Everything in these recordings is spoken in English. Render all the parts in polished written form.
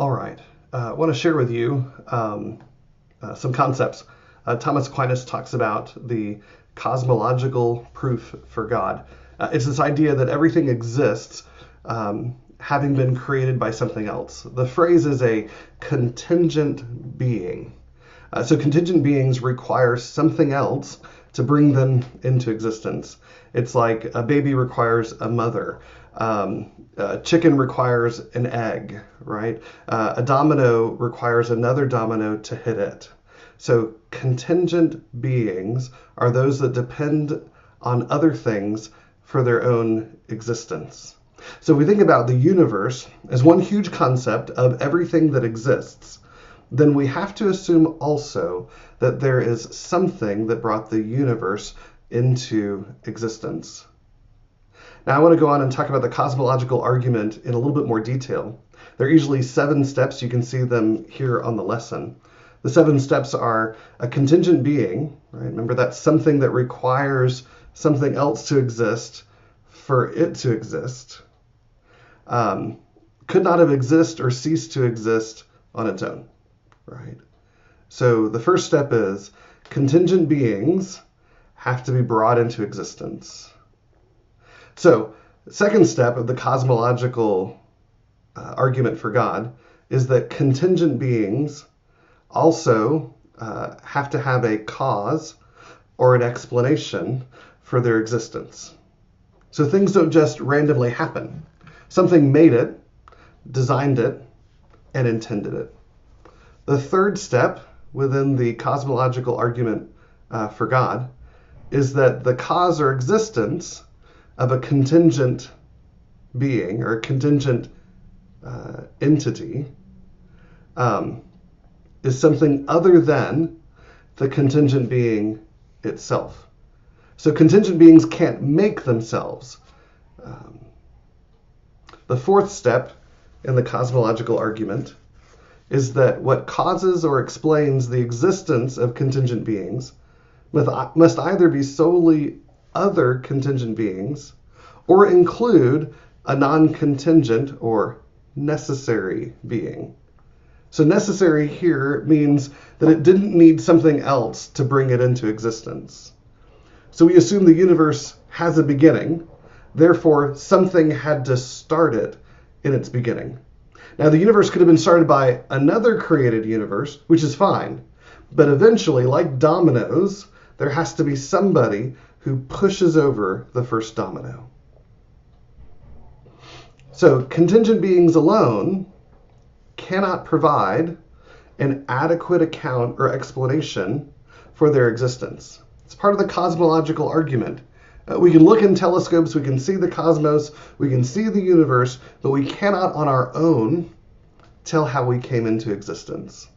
All right. I want to share with you some concepts. Thomas Aquinas talks about the cosmological proof for God. It's this idea that everything exists having been created by something else. The phrase is a contingent being. So contingent beings require something else to bring them into existence. It's like a baby requires a mother. A chicken requires an egg, right? A domino requires another domino to hit it. So contingent beings are those that depend on other things for their own existence. So we think about the universe as one huge concept of everything that exists, then we have to assume also that there is something that brought the universe into existence. Now I want to go on and talk about the cosmological argument in a little bit more detail. There are usually 7 steps. You can see them here on the lesson. The 7 steps are a contingent being, right? Remember, that's something that requires something else to exist for it to exist. Could not have existed or ceased to exist on its own, right? So the first step is contingent beings have to be brought into existence. So the second step of the cosmological argument for God is that contingent beings also have to have a cause or an explanation for their existence. So things don't just randomly happen. Something made it, designed it, and intended it. The third step within the cosmological argument for God is that the cause or existence of a contingent being or a contingent entity is something other than the contingent being itself. So contingent beings can't make themselves. The fourth step in the cosmological argument is that what causes or explains the existence of contingent beings must either be solely other contingent beings or include a non-contingent or necessary being. So necessary here means that it didn't need something else to bring it into existence. So we assume the universe has a beginning, therefore something had to start it in its beginning. Now the universe could have been started by another created universe, which is fine, but eventually, like dominoes, there has to be somebody who pushes over the first domino. So contingent beings alone cannot provide an adequate account or explanation for their existence. It's part of the cosmological argument. We can look in telescopes, we can see the cosmos, we can see the universe, but we cannot on our own tell how we came into existence.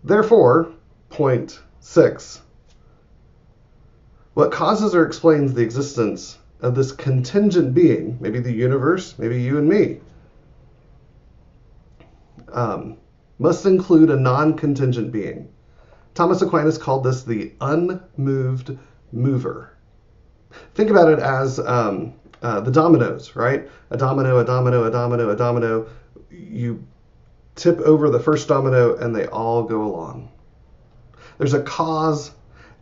Therefore, point 6, what causes or explains the existence of this contingent being, maybe the universe, maybe you and me, must include a non-contingent being. Thomas Aquinas called this the unmoved mover. Think about it as the dominoes, right? A domino, a domino, a domino, a domino. You tip over the first domino and they all go along. There's a cause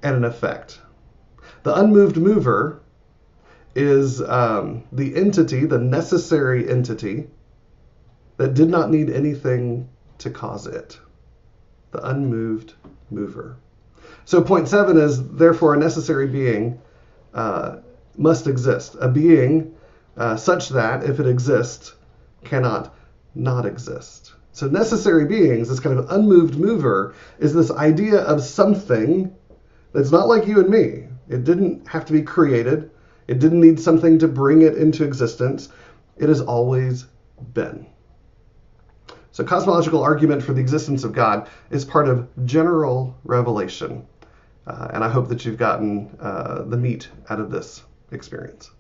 and an effect. The unmoved mover is the entity, the necessary entity, that did not need anything to cause it. The unmoved mover. So point 7 is, therefore, a necessary being must exist. A being such that, if it exists, cannot not exist. So necessary beings, this kind of unmoved mover, is this idea of something that's not like you and me. It didn't have to be created. It didn't need something to bring it into existence. It has always been. So cosmological argument for the existence of God is part of general revelation. And I hope that you've gotten the meat out of this experience.